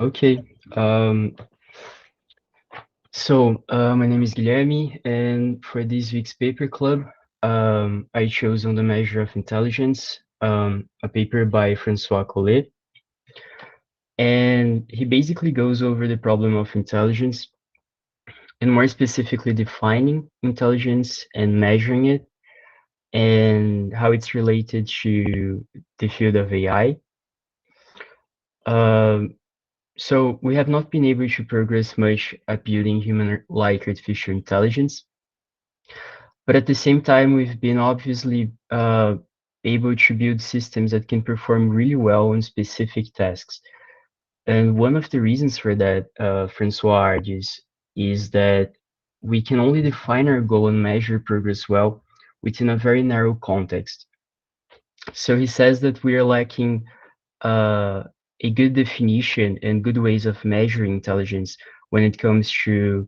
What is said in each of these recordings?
Okay. My name is Guilherme, and for this week's paper club, I chose on the measure of intelligence, a paper by François Chollet, and he basically goes over the problem of intelligence, and more specifically defining intelligence and measuring it, and how it's related to the field of AI. Um, So we have not been able to progress much at building human-like artificial intelligence, but at the same time, we've been obviously able to build systems that can perform really well on specific tasks. And one of the reasons for that, Francois argues, is that we can only define our goal and measure progress well within a very narrow context. So he says that we are lacking uh, a good definition and good ways of measuring intelligence when it comes to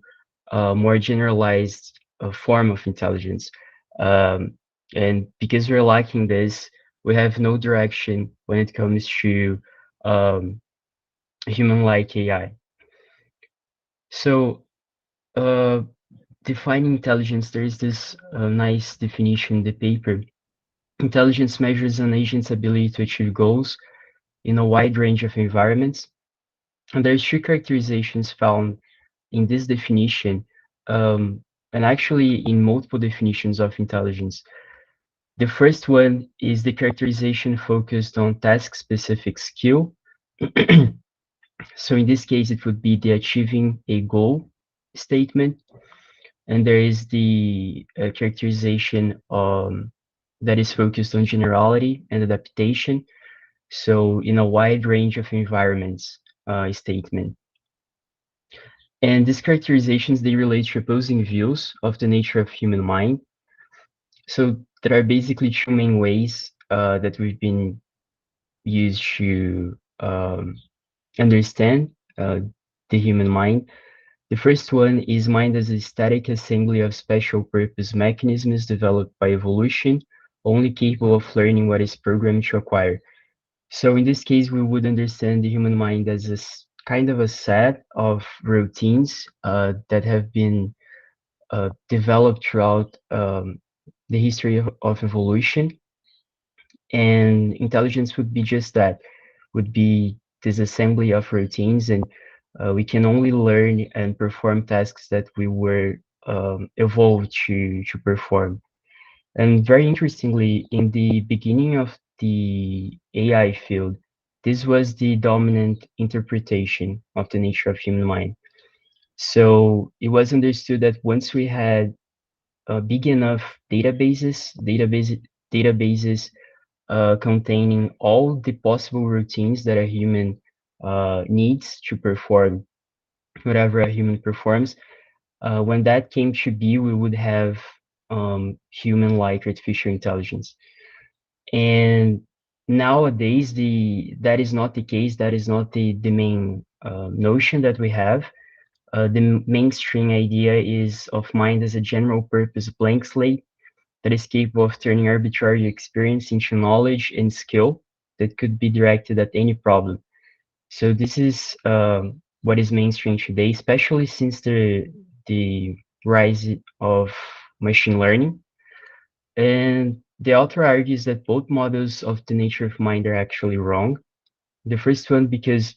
a more generalized form of intelligence. Um, and because we're lacking this, we have no direction when it comes to um, human-like AI. So, uh, defining intelligence, there is this nice definition in the paper. Intelligence measures an agent's ability to achieve goals in a wide range of environments. And there's three characterizations found in this definition, and actually in multiple definitions of intelligence. The first one is the characterization focused on task-specific skill. So in this case, it would be the achieving a goal statement. And there is the characterization that is focused on generality and adaptation. So in a wide range of environments statement. And these characterizations, they relate to opposing views of the nature of human mind. So there are basically two main ways that we've been used to understand the human mind. The first one is mind as a static assembly of special purpose mechanisms developed by evolution, only capable of learning what is programmed to acquire. So in this case, we would understand the human mind as a kind of a set of routines that have been developed throughout the history of evolution. And intelligence would be just that, would be this assembly of routines, and we can only learn and perform tasks that we were evolved to perform. And very interestingly, in the beginning of the AI field, this was the dominant interpretation of the nature of human mind. So it was understood that once we had big enough databases containing all the possible routines that a human needs to perform whatever a human performs, when that came to be, we would have human-like artificial intelligence. And nowadays, that is not the case. That is not the main notion that we have. The mainstream idea is of mind as a general purpose blank slate that is capable of turning arbitrary experience into knowledge and skill that could be directed at any problem. So this is what is mainstream today, especially since the rise of machine learning. And the author argues that both models of the nature of mind are actually wrong. The first one, because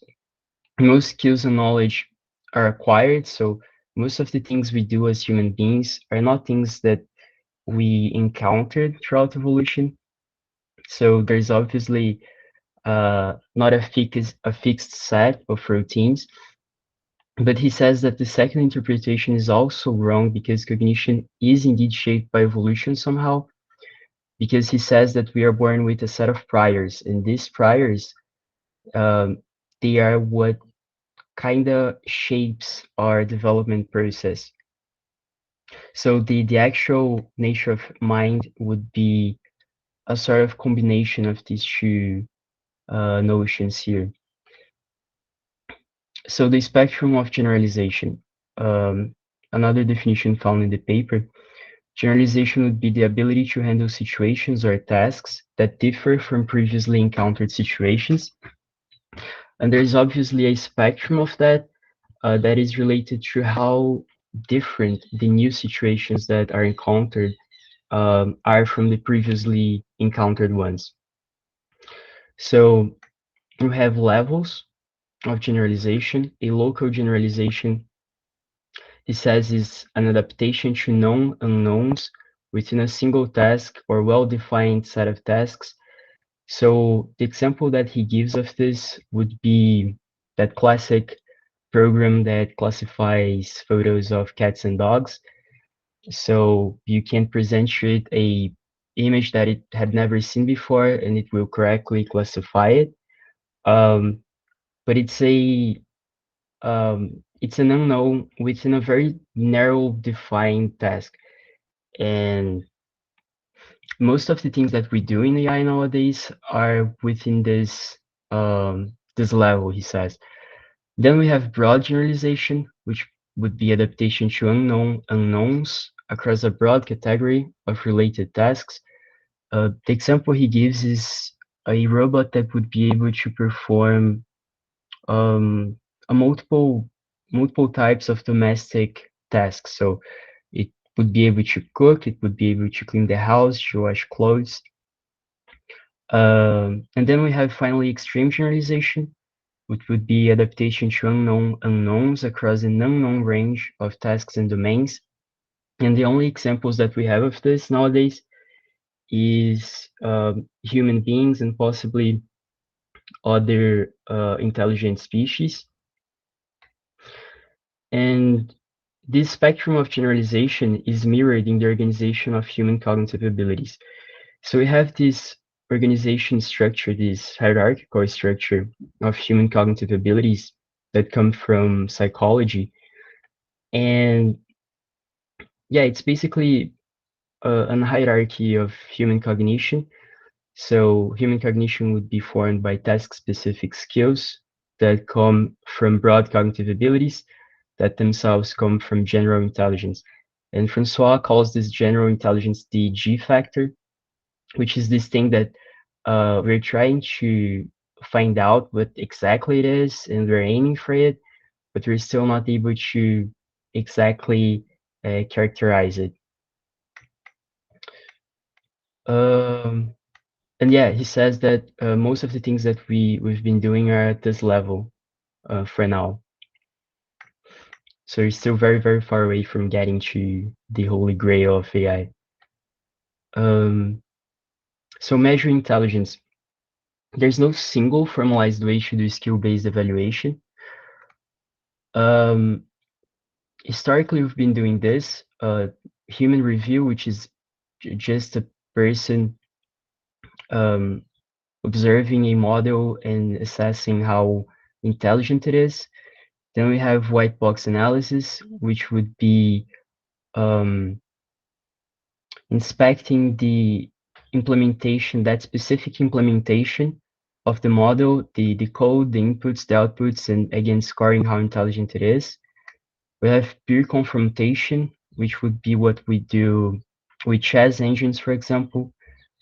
most skills and knowledge are acquired, so most of the things we do as human beings are not things that we encountered throughout evolution. So there's obviously not a fixed set of routines. But he says that the second interpretation is also wrong because cognition is indeed shaped by evolution somehow, because he says that we are born with a set of priors, and these priors, um, they are what kind of shapes our development process. So the actual nature of mind would be a sort of combination of these two notions here. So the spectrum of generalization, another definition found in the paper, generalization would be the ability to handle situations or tasks that differ from previously encountered situations. And there's obviously a spectrum of that that is related to how different the new situations that are encountered are from the previously encountered ones. So you have levels of generalization. A local generalization, he says, is an adaptation to known unknowns within a single task or well-defined set of tasks. So the example that he gives of this would be that classic program that classifies photos of cats and dogs. So you can present to it a image that it had never seen before, and it will correctly classify it. Um, but it's an unknown within a very narrow defined task. And most of the things that we do in AI nowadays are within this level, he says. Then we have broad generalization, which would be adaptation to unknowns across a broad category of related tasks. The example he gives is a robot that would be able to perform um, a multiple types of domestic tasks. So it would be able to cook, it would be able to clean the house, to wash clothes. And then we have finally extreme generalization, which would be adaptation to unknowns across an unknown range of tasks and domains. And the only examples that we have of this nowadays is human beings and possibly other intelligent species. And this spectrum of generalization is mirrored in the organization of human cognitive abilities. So we have this organization structure, this hierarchical structure of human cognitive abilities that come from psychology. And yeah, it's basically an hierarchy of human cognition. So human cognition would be formed by task-specific skills that come from broad cognitive abilities that themselves come from general intelligence. And Francois calls this general intelligence the G factor, which is this thing that we're trying to find out what exactly it is, and we're aiming for it, but we're still not able to exactly characterize it. Um, and yeah, he says that most of the things that we've been doing are at this level for now. So you're still very far away from getting to the holy grail of AI. Um, so measuring intelligence. There's no single formalized way to do skill-based evaluation. Um, Historically, we've been doing this. Human review, which is just a person um, observing a model and assessing how intelligent it is. Then we have white box analysis, which would be um, inspecting the implementation, that specific implementation of the model, the code, the inputs, the outputs, and again, scoring how intelligent it is. We have peer confrontation, which would be what we do with chess engines, for example.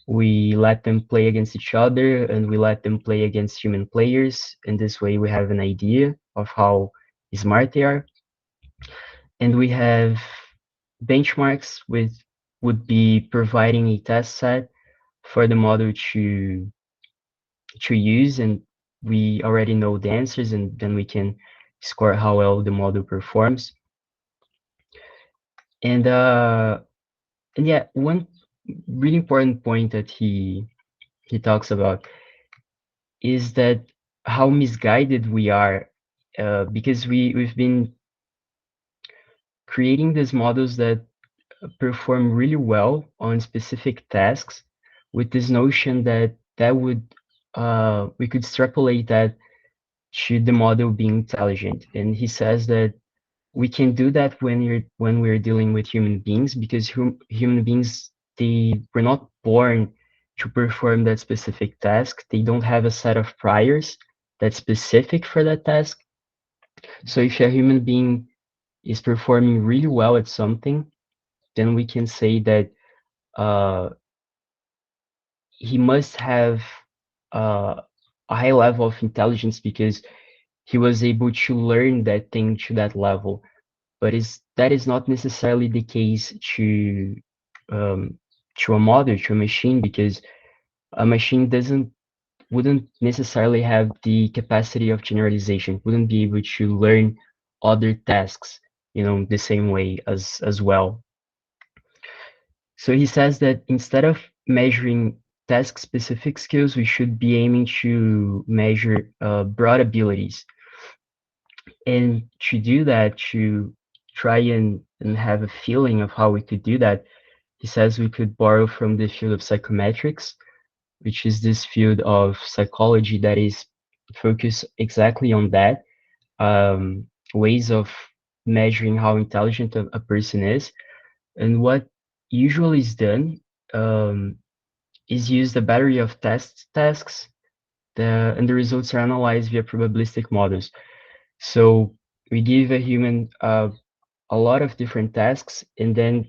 We let them play against each other and we let them play against human players. And this way we have an idea of how smart they are. And we have benchmarks with would be providing a test set for the model to use, and we already know the answers, and then we can score how well the model performs. And and yeah, one really important point that he talks about is that how misguided we are, because we've been creating these models that perform really well on specific tasks with this notion that that would we could extrapolate that to the model being intelligent. And he says that we can do that when we're dealing with human beings, because human beings, they were not born to perform that specific task. They don't have a set of priors that's specific for that task. So if a human being is performing really well at something, then we can say that uh, he must have uh, a high level of intelligence because he was able to learn that thing to that level. But that is not necessarily the case um, to a model, to a machine, because a machine wouldn't necessarily have the capacity of generalization, wouldn't be able to learn other tasks, the same way as well. So he says that instead of measuring task-specific skills, we should be aiming to measure broad abilities. And to do that, to try and have a feeling of how we could do that, he says we could borrow from the field of psychometrics, which is this field of psychology that is focused exactly on that, ways of measuring how intelligent a person is. And what usually is done um, is use a battery of tasks, and the results are analyzed via probabilistic models. So we give a human a lot of different tasks, and then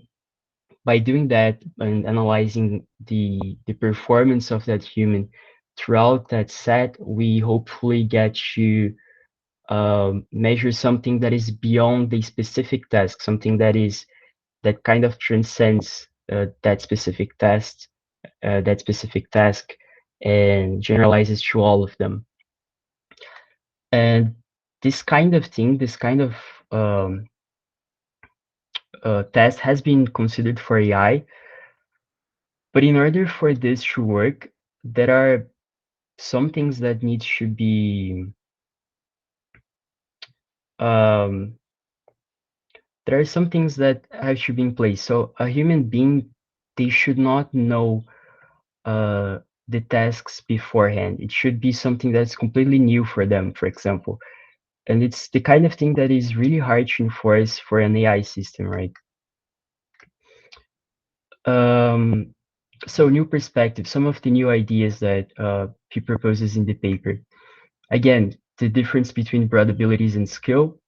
by doing that and analyzing the performance of that human throughout that set, we hopefully get to measure something that is beyond the specific task, something that kind of transcends that specific task, and generalizes to all of them. And this kind of thing, this kind of um, test has been considered for AI, but in order for this to work, there are some things that need to be um, there are some things that have to be in place. So a human being, they should not know uh, the tasks beforehand. It should be something that's completely new for them, for example. And it's the kind of thing that is really hard to enforce for an AI system, right? Um, so new perspective, some of the new ideas that he proposes in the paper. Again, the difference between broad abilities and skill.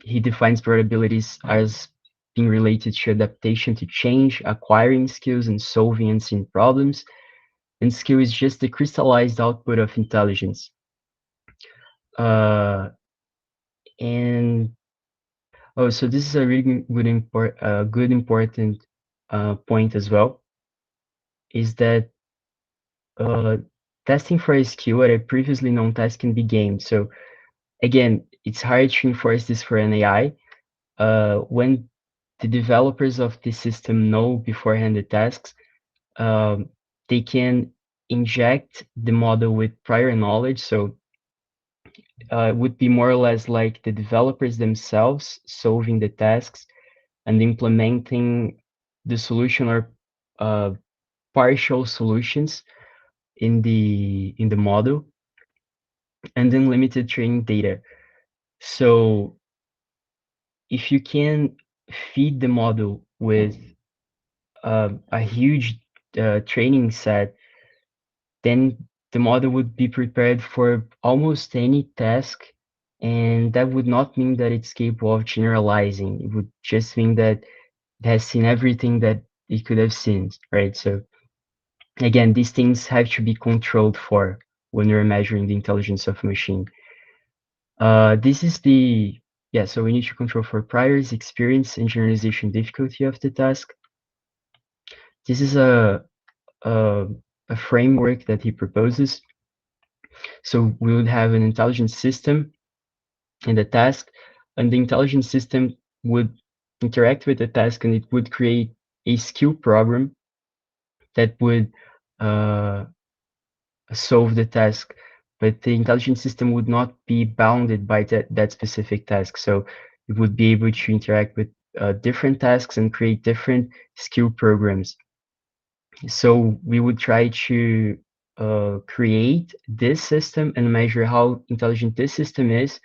He defines broad abilities as being related to adaptation to change, acquiring skills, and solving unseen problems. And skill is just the crystallized output of intelligence. Uh, and oh, so this is a really good important point as well, is that uh, testing for a skill at a previously known task can be gamed. So again, it's hard to enforce this for an AI. When the developers of the system know beforehand the tasks, um, they can inject the model with prior knowledge. So it would be more or less like the developers themselves solving the tasks and implementing the solution or uh, partial solutions in the model, and then limited training data. So if you can feed the model with a huge training set, then the model would be prepared for almost any task, and that would not mean that it's capable of generalizing. It would just mean that it has seen everything that it could have seen, right? So again, these things have to be controlled for when you're measuring the intelligence of a machine. This is yeah, so we need to control for priors, experience, and generalization difficulty of the task. This is a, a framework that he proposes. So we would have an intelligence system in the task, and the intelligence system would interact with the task, and it would create a skill program that would uh, solve the task. But the intelligence system would not be bounded by that specific task. So it would be able to interact with different tasks and create different skill programs. So we would try to create this system and measure how intelligent this system is,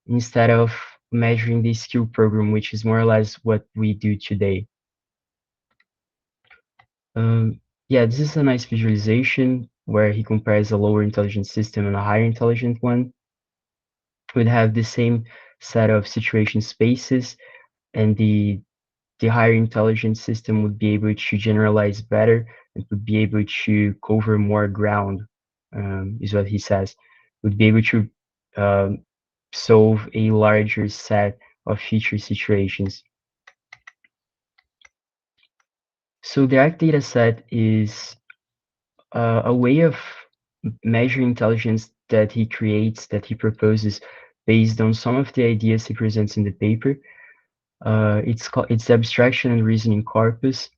instead of measuring the skill program, which is more or less what we do today. Yeah, this is a nice visualization where he compares a lower intelligence system and a higher intelligent one. Would have the same set of situation spaces, and the higher intelligence system would be able to generalize better and would be able to cover more ground. is what he says, would be able to um, solve a larger set of future situations. So the ARC data set is a way of measuring intelligence that he creates, that he proposes based on some of the ideas he presents in the paper. It's the Abstraction and Reasoning Corpus,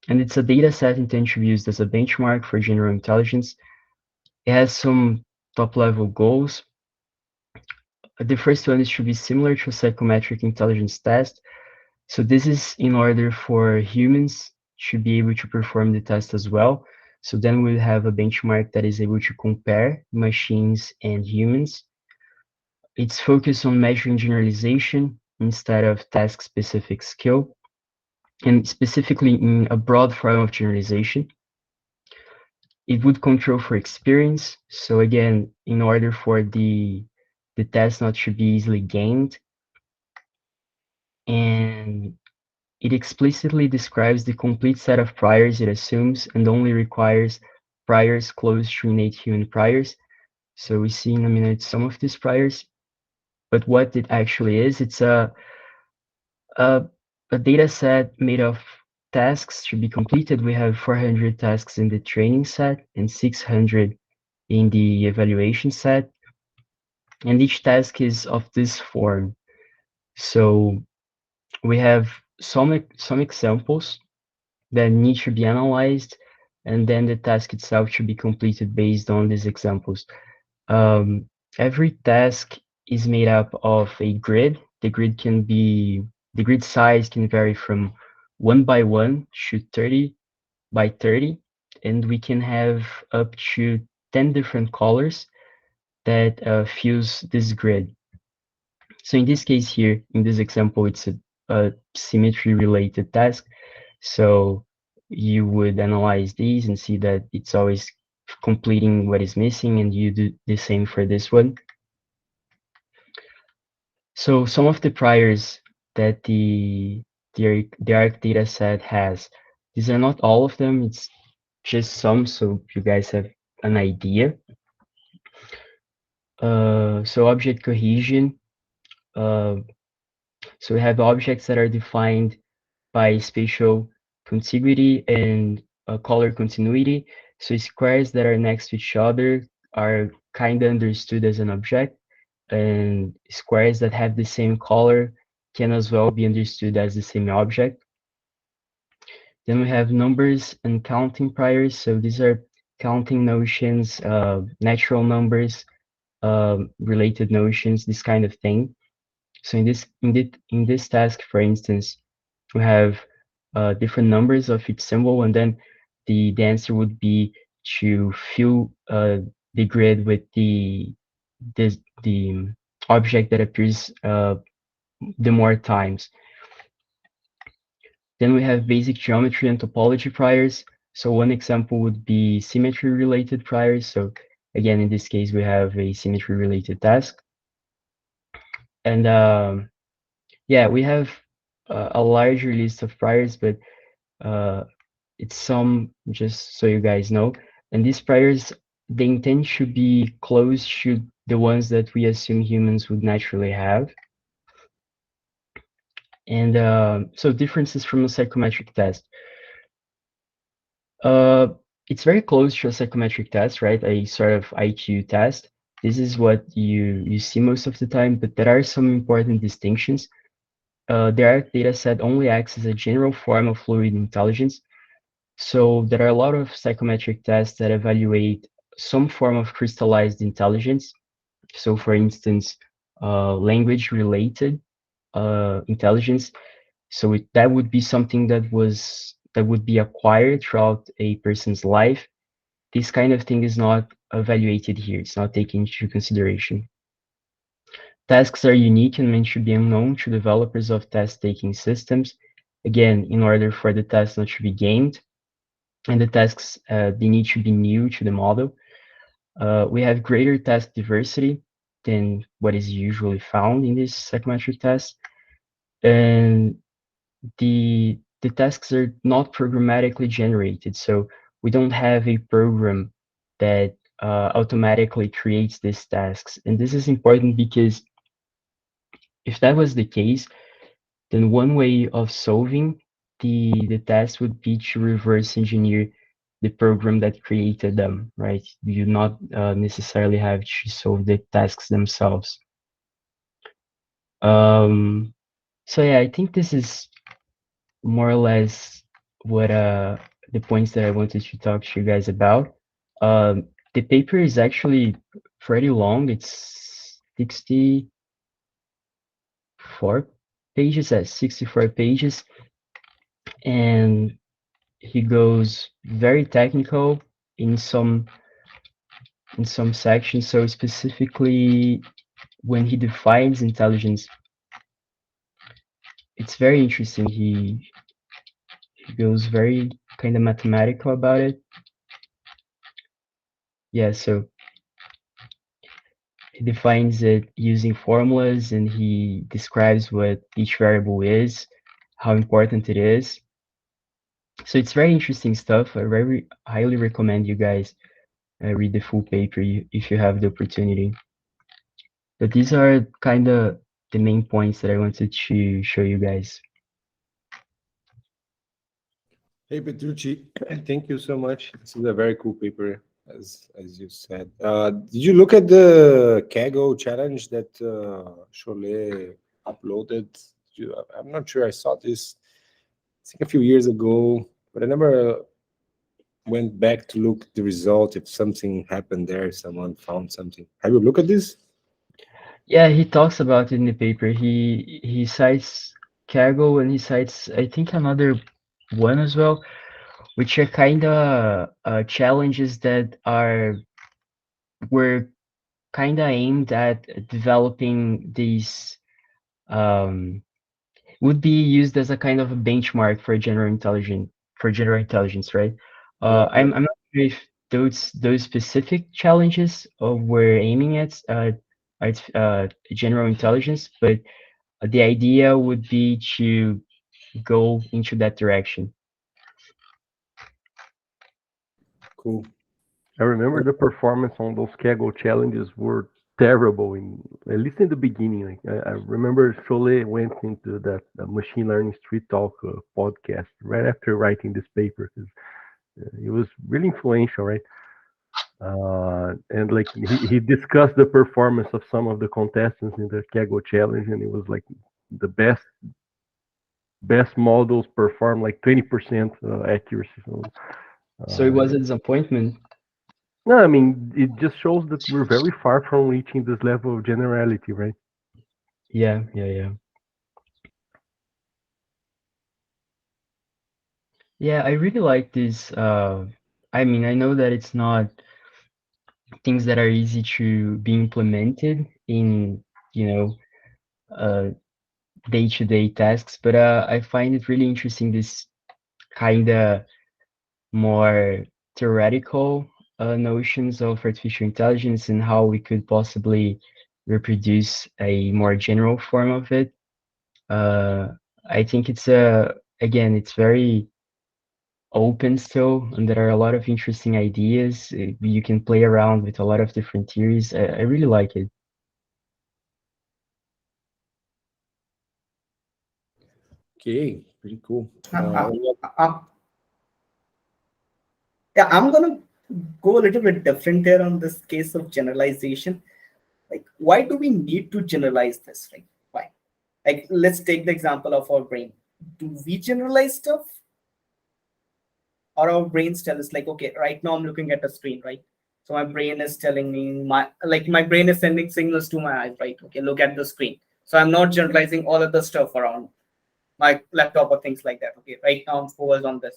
and it's a data set intended to be used as a benchmark for general intelligence. It has some top-level goals. The first one is to be similar to a psychometric intelligence test. So this is in order for humans to be able to perform the test as well. So then we'll have a benchmark that is able to compare machines and humans. It's focused on measuring generalization instead of task-specific skill, and specifically in a broad form of generalization. It would control for experience. So again, in order for the test not to be easily gained, and it explicitly describes the complete set of priors it assumes and only requires priors close to innate human priors. So we see in a minute some of these priors, but what it actually is, it's a, a data set made of tasks to be completed. We have 400 tasks in the training set and 600 in the evaluation set, and each task is of this form. So we have some examples that need to be analyzed, and then the task itself should be completed based on these examples. Um, every task is made up of a grid. The grid size can vary from 1 by 1 to 30 by 30, and we can have up to 10 different colors that fuse this grid. So in this case here, in this example, it's a symmetry related task. So you would analyze these and see that it's always completing what is missing, and you do the same for this one. So some of the priors that the ARC data set has, these are not all of them, it's just some, so you guys have an idea. So object cohesion, uh, so we have objects that are defined by spatial contiguity and color continuity. So squares that are next to each other are kind of understood as an object, and squares that have the same color can as well be understood as the same object. Then we have numbers and counting priors. So these are counting notions, natural numbers, related notions, this kind of thing. So in this task, for instance, we have different numbers of each symbol, and then the answer would be to fill the grid with the object that appears the more times. Then we have basic geometry and topology priors. So one example would be symmetry related priors. So again, in this case, we have a symmetry related task. And yeah, we have a larger list of priors, but it's some just so you guys know. And these priors, they intend to be close to the ones that we assume humans would naturally have. And so differences from a psychometric test. Uh, it's very close to a psychometric test, right? A sort of IQ test. This is what you see most of the time, but there are some important distinctions. The ARC data set only acts as a general form of fluid intelligence. So there are a lot of psychometric tests that evaluate some form of crystallized intelligence. So for instance, language-related intelligence. So that would be something that would be acquired throughout a person's life. This kind of thing is not evaluated here. It's not taken into consideration. Tasks are unique and meant to be unknown to developers of test-taking systems. Again, in order for the test not to be gamed, and the tasks, they need to be new to the model. We have greater task diversity than what is usually found in this psychometric test. And the tasks are not programmatically generated. So we don't have a program that automatically creates these tasks. And this is important because if that was the case, then one way of solving the task would be to reverse engineer the program that created them, right? You do not necessarily have to solve the tasks themselves. Um, so yeah, I think this is more or less what the points that I wanted to talk to you guys about. The paper is actually pretty long. It's 64 pages, 64 pages, and he goes very technical in some sections. So specifically, when he defines intelligence, it's very interesting. He goes very kind of mathematical about it. Yeah, so he defines it using formulas and he describes what each variable is, how important it is. So it's very interesting stuff. I very highly recommend you guys read the full paper if you have the opportunity. But these are kind of the main points that I wanted to show you guys. Hey Petrucci, thank you so much. This is a very cool paper, as you said. Did you look at the Kaggle challenge that Chollet uploaded? I'm not sure I saw this. I think a few years ago, but I never went back to look at the result. If something happened there, if someone found something. Have you looked at this? Yeah, he talks about it in the paper. He cites Kaggle and he cites I think another one as well, which are kind of challenges that are were kind of aimed at developing these um, would be used as a kind of a benchmark for general intelligence, right? Yeah, yeah. I'm not sure if those specific challenges were aiming at general intelligence, but the idea would be to go into that direction. Cool. I remember the performance on those Kaggle challenges were terrible in at least in the beginning. Like I remember Chollet went into that machine learning street talk podcast right after writing this paper because it was really influential, right? And like he discussed the performance of some of the contestants in the Kaggle challenge, and it was like the best models perform like 20% accuracy. So, So it uh, was a disappointment. no, I mean it just shows that we're very far from reaching this level of generality, right? Yeah, yeah, yeah. Yeah, I really like this. I mean, I know that it's not things that are easy to be implemented in, you know, uh, day-to-day tasks, but I find it really interesting this kind of more theoretical notions of artificial intelligence and how we could possibly reproduce a more general form of it. Uh, I think it's again, it's very open still, and there are a lot of interesting ideas. You can play around with a lot of different theories. I really like it. Okay, pretty cool. Uh, uh, yeah, I'm gonna go a little bit different here on this case of generalization. Like, why do we need to generalize this? Like, why? Like, let's take the example of our brain. Do we generalize stuff, or our brains tell us like, okay, right now I'm looking at a screen, right? So my brain is telling me my brain is sending signals to my eyes, right? Okay, look at the screen. So I'm not generalizing all of the stuff around my laptop or things like that. Okay, right now I'm focused on this,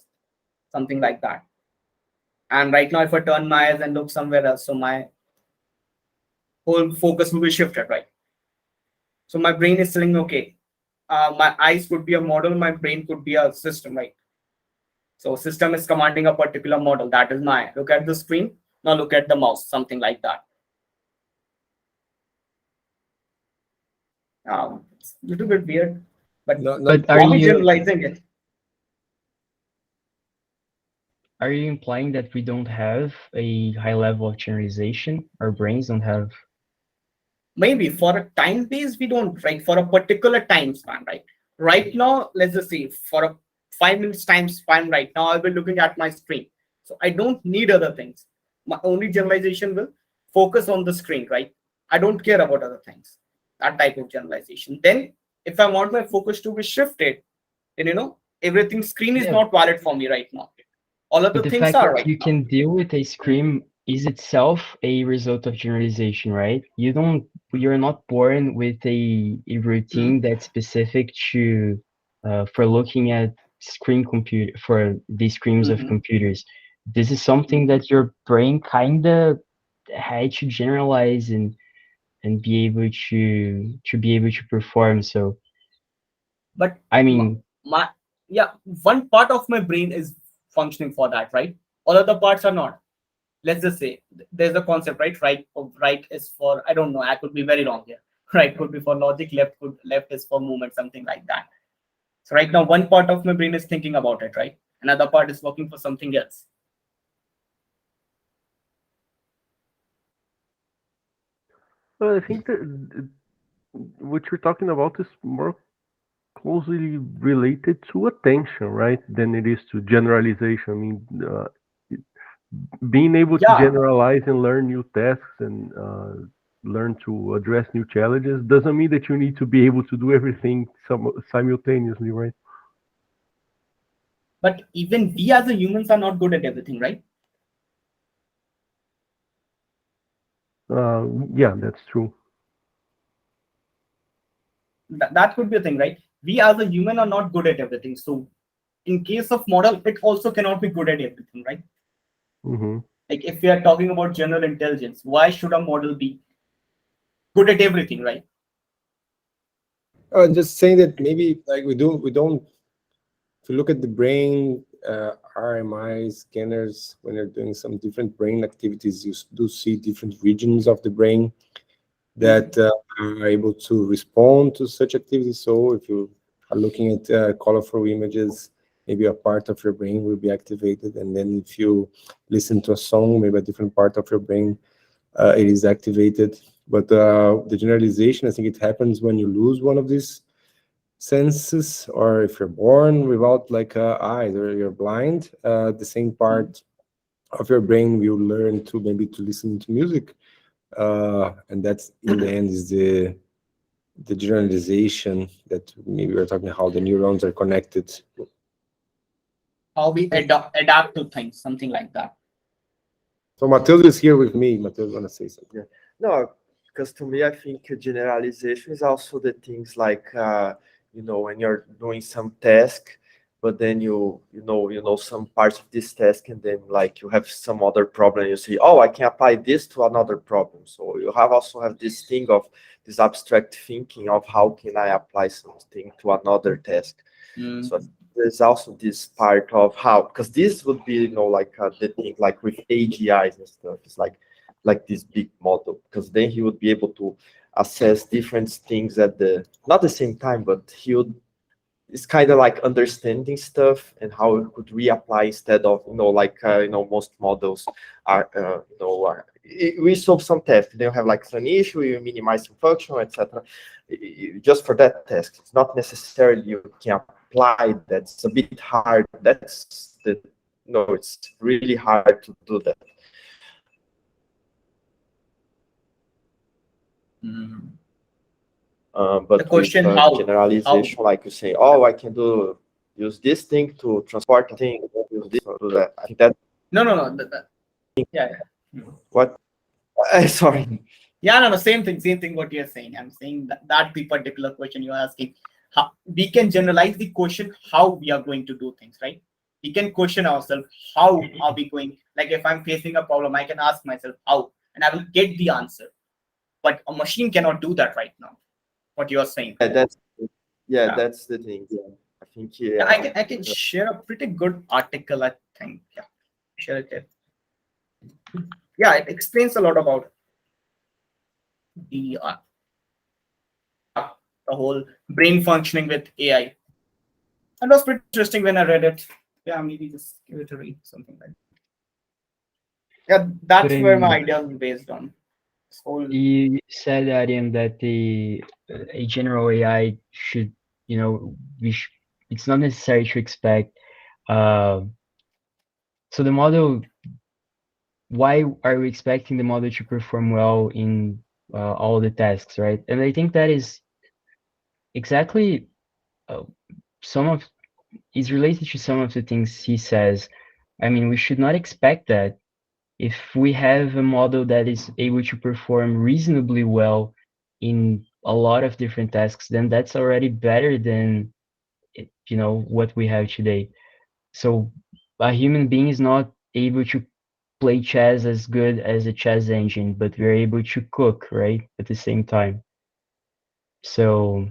something like that. And right now, if I turn my eyes and look somewhere else, so my whole focus will be shifted, right? So my brain is telling me, okay, my eyes could be a model, my brain could be a system, right? So system is commanding a particular model. That is my look at the screen. Now look at the mouse, something like that. It's a little bit weird, but No, no, But are are we you generalizing it? are you implying that we don't have a high level of generalization? Our brains don't have. Maybe for a time base we don't, right? For a particular time span, right? Right now, let's just say for a 5 minutes time span, right now I'll be looking at my screen, so I don't need other things. My only generalization will focus on the screen, right? I don't care about other things. That type of generalization. Then if I want my focus to be shifted, then everything screen is Yeah, not valid for me right now. All but other the things fact are that right you now. can deal with a scream is itself a result of generalization, right? You're not born with a Hmm. routine that's specific to for looking at for the screens of Hmm. computers. This is something Hmm. that your brain kinda had to generalize and be able to perform. So But I my, mean, my yeah, one part of my brain is functioning for that, right? All other parts are not. Let's just say there's a concept, right is for, I don't know, I could be very wrong here. Right could be for logic, left is for movement, something like that. So right now one part of my brain is thinking about it, right? Another part is working for something else. Well, I think that what you're talking about is more closely related to attention, right, than it is to generalization. I mean, being able to Yeah, generalize and learn new tasks and learn to address new challenges doesn't mean that you need to be able to do everything simultaneously, right? but even we as a humans are not good at everything, right? Yeah, that's true. That could be a thing, right? We as a human are not good at everything. So in case of model, it also cannot be good at everything, right? Hmm. Like if we are talking about general intelligence, why should a model be good at everything, right? Just saying that maybe like we don't. If you look at the brain, RMI scanners, when you're doing some different brain activities, you do see different regions of the brain that are able to respond to such activities. So if you are looking at colorful images, maybe a part of your brain will be activated, and then if you listen to a song, maybe a different part of your brain it is activated. But the generalization, I think it happens when you lose one of these senses, or if you're born without like eyes, or you're blind, the same part of your brain will learn to maybe to listen to music, and that's in the end is the generalization that maybe we're talking how the neurons are connected. How we adapt to things, something like that. So Matilda is here with me. Matilda want to say something. Yeah. No, because to me, I think generalization is also the things like when you're doing some task, but then you know some parts of this task, and then like you have some other problem. You say, oh, I can apply this to another problem. So you also have this thing of this abstract thinking of how can I apply something to another task. Mm. So there's also this part of how, because this would be like the thing like with AGIs and stuff. It's like this big model, because then he would be able to assess different things at the not the same time, but he would, it's kind of like understanding stuff and how it could reapply instead of most models are we solve some task, they have like an issue, you minimize some function, etc. Just for that task, it's not necessarily you can apply that. It's a bit hard. That's the no, it's really hard to do that. Mm. But The with question how generalization, like you say, oh, I can use this thing to transport a thing, use this to do that. I think that no yeah, yeah. what sorry. Yeah, no, same thing what you're saying. I'm saying that the particular question you're asking, how we can generalize the question how we are going to do things, right? We can question ourselves, how are we going, like if I'm facing a problem, I can ask myself how, and I will get the answer. But a machine cannot do that right now, what you're saying. Yeah, Yeah. that's the thing. Yeah, I think Yeah, I can share a pretty good article, I think. Yeah, share it. Yeah, it explains a lot about the the whole brain functioning with AI. It was pretty interesting when I read it. Yeah, maybe just give it a read, something like that. Yeah, that's But I where my mean, idea is based on. This whole you said, Arian, that a general AI should, it's not necessary to expect. Uh, so the model, why are we expecting the model to perform well in all the tasks, right? And I think that is exactly uh, some of is related to some of the things he says. I mean, we should not expect that if we have a model that is able to perform reasonably well in a lot of different tasks, then that's already better than what we have today. So a human being is not able to play chess as good as a chess engine, but we're able to cook, right, at the same time. So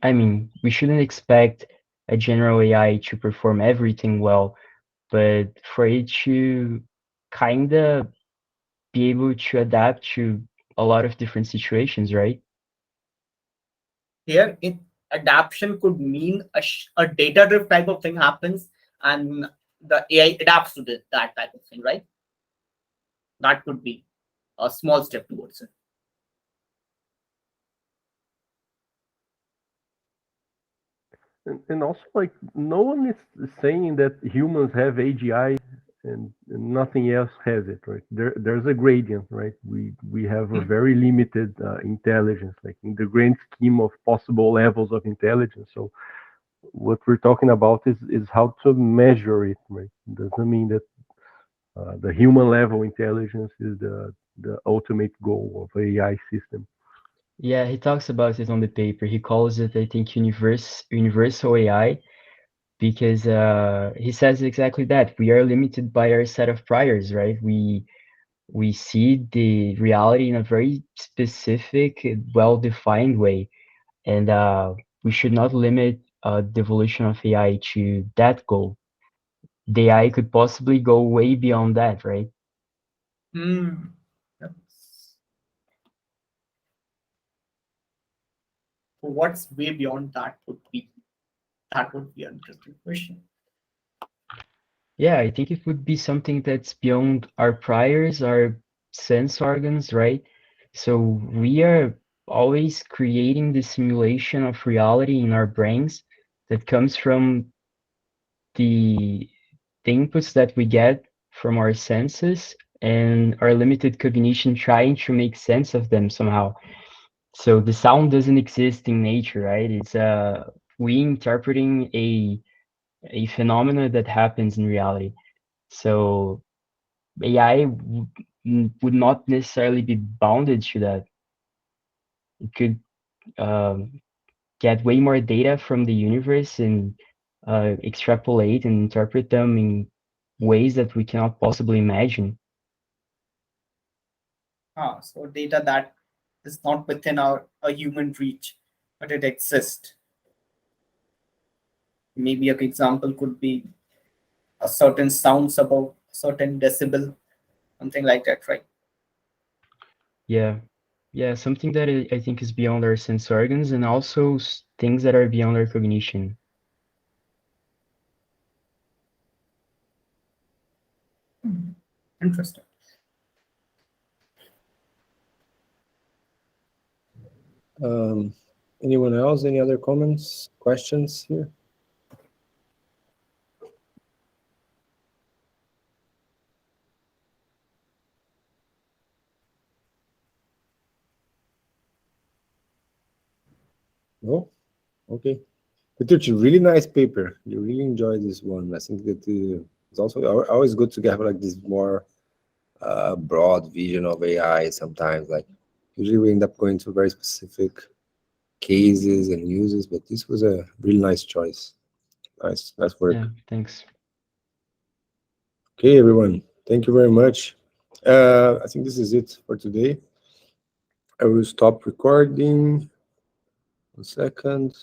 I mean, we shouldn't expect a general AI to perform everything well, but for it to kind of be able to adapt to a lot of different situations, right? here in adaptation could mean a data drift type of thing happens, and the AI adapts to that type of thing, right? That could be a small step towards it. And also, like, no one is saying that humans have AGI and nothing else has it, right? There's a gradient, right? We have a very limited intelligence, like in the grand scheme of possible levels of intelligence. So what we're talking about is how to measure it, right? It doesn't mean that the human level intelligence is the ultimate goal of AI system. Yeah, he talks about it on the paper. He calls it, I think, universal AI, because he says exactly that. We are limited by our set of priors, right? We see the reality in a very specific, well-defined way, and we should not limit the evolution of AI to that goal. The AI could possibly go way beyond that, right? Hmm. That's- What's way beyond that would be? That would be an interesting question. Yeah, I think it would be something that's beyond our priors, our sense organs, right? So we are always creating the simulation of reality in our brains that comes from the the inputs that we get from our senses and our limited cognition trying to make sense of them somehow. So the sound doesn't exist in nature, right? It's we interpreting a phenomena that happens in reality. So AI would not necessarily be bounded to that. It could get way more data from the universe and extrapolate and interpret them in ways that we cannot possibly imagine. So data that is not within our a human reach, but it exists. Maybe an example could be a certain sounds above certain decibel, something like that, right? Yeah, yeah, something that I think is beyond our sense organs and also things that are beyond our cognition. Interesting. Anyone else? Any other comments, questions here? No? Okay. Petrucci, really nice paper. You really enjoyed this one. I think that it's also always good to have like this more broad vision of AI sometimes. Like usually we end up going to very specific cases and uses, but this was a really nice choice. Nice work. Yeah, thanks. Okay, everyone. Thank you very much. I think this is it for today. I will stop recording. 1 second.